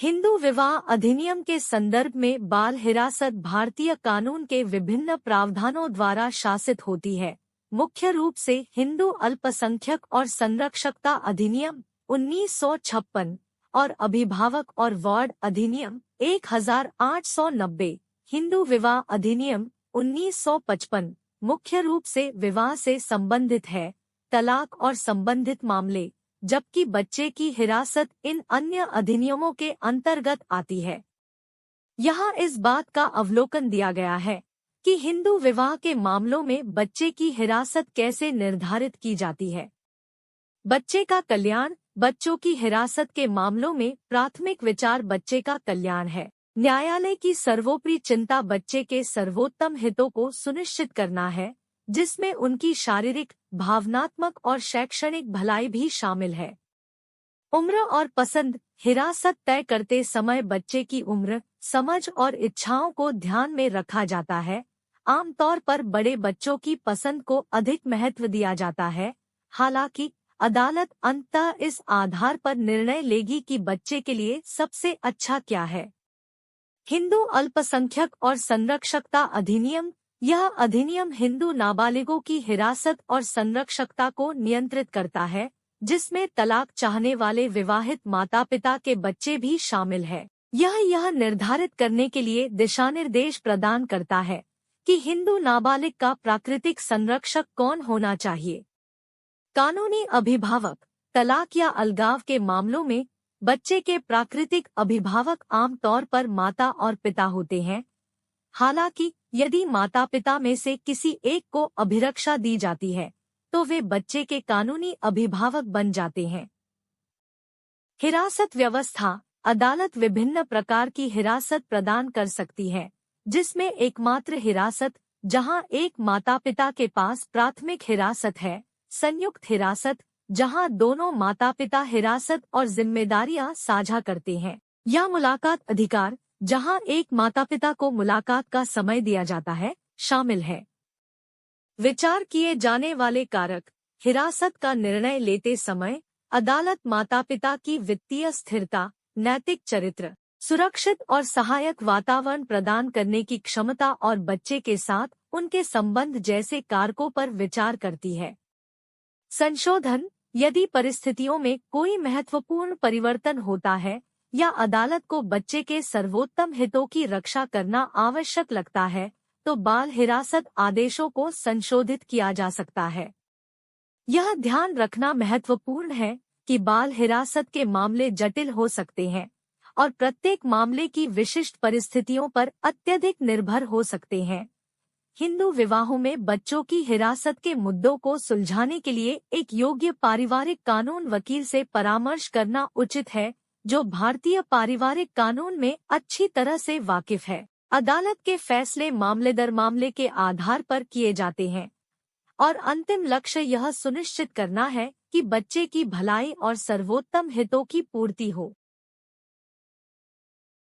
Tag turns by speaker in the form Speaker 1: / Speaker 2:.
Speaker 1: हिंदू विवाह अधिनियम के संदर्भ में बाल हिरासत भारतीय कानून के विभिन्न प्रावधानों द्वारा शासित होती है। मुख्य रूप से हिंदू अल्पसंख्यक और संरक्षकता अधिनियम 1956 और अभिभावक और वार्ड अधिनियम 1890, हिंदू विवाह अधिनियम 1955 मुख्य रूप से विवाह से संबंधित है, तलाक और संबंधित मामले, जबकि बच्चे की हिरासत इन अन्य अधिनियमों के अंतर्गत आती है। यहाँ इस बात का अवलोकन दिया गया है कि हिंदू विवाह के मामलों में बच्चे की हिरासत कैसे निर्धारित की जाती है। बच्चे का कल्याण। बच्चों की हिरासत के मामलों में प्राथमिक विचार बच्चे का कल्याण है। न्यायालय की सर्वोपरि चिंता बच्चे के सर्वोत्तम हितों को सुनिश्चित करना है, जिसमें उनकी शारीरिक, भावनात्मक और शैक्षणिक भलाई भी शामिल है। उम्र और पसंद। हिरासत तय करते समय बच्चे की उम्र, समझ और इच्छाओं को ध्यान में रखा जाता है। आमतौर पर बड़े बच्चों की पसंद को अधिक महत्व दिया जाता है। हालांकि अदालत अंततः इस आधार पर निर्णय लेगी कि बच्चे के लिए सबसे अच्छा क्या है। हिंदू अल्पसंख्यक और संरक्षकता अधिनियम। यह अधिनियम हिंदू नाबालिगों की हिरासत और संरक्षकता को नियंत्रित करता है, जिसमें तलाक चाहने वाले विवाहित माता-पिता के बच्चे भी शामिल है। यह निर्धारित करने के लिए दिशानिर्देश प्रदान करता है कि हिंदू नाबालिग का प्राकृतिक संरक्षक कौन होना चाहिए। कानूनी अभिभावक। तलाक या अलगाव के मामलों में बच्चे के प्राकृतिक अभिभावक आमतौर पर माता और पिता होते हैं। हालांकि यदि माता पिता में से किसी एक को अभिरक्षा दी जाती है, तो वे बच्चे के कानूनी अभिभावक बन जाते हैं। हिरासत व्यवस्था। अदालत विभिन्न प्रकार की हिरासत प्रदान कर सकती है, जिसमें एकमात्र हिरासत, जहां एक माता पिता के पास प्राथमिक हिरासत है, संयुक्त हिरासत, जहां दोनों माता पिता हिरासत और जिम्मेदारियां साझा करते हैं, या मुलाकात अधिकार, जहां एक माता पिता को मुलाकात का समय दिया जाता है, शामिल है। विचार किए जाने वाले कारक। हिरासत का निर्णय लेते समय अदालत माता पिता की वित्तीय स्थिरता, नैतिक चरित्र, सुरक्षित और सहायक वातावरण प्रदान करने की क्षमता और बच्चे के साथ उनके संबंध जैसे कारकों पर विचार करती है। संशोधन। यदि परिस्थितियों में कोई महत्वपूर्ण परिवर्तन होता है या अदालत को बच्चे के सर्वोत्तम हितों की रक्षा करना आवश्यक लगता है, तो बाल हिरासत आदेशों को संशोधित किया जा सकता है। यह ध्यान रखना महत्वपूर्ण है कि बाल हिरासत के मामले जटिल हो सकते हैं और प्रत्येक मामले की विशिष्ट परिस्थितियों पर अत्यधिक निर्भर हो सकते हैं। हिंदू विवाहों में बच्चों की हिरासत के मुद्दों को सुलझाने के लिए एक योग्य पारिवारिक कानून वकील से परामर्श करना उचित है, जो भारतीय पारिवारिक कानून में अच्छी तरह से वाकिफ है। अदालत के फैसले मामले दर मामले के आधार पर किए जाते हैं और अंतिम लक्ष्य यह सुनिश्चित करना है कि बच्चे की भलाई और सर्वोत्तम हितों की पूर्ति हो।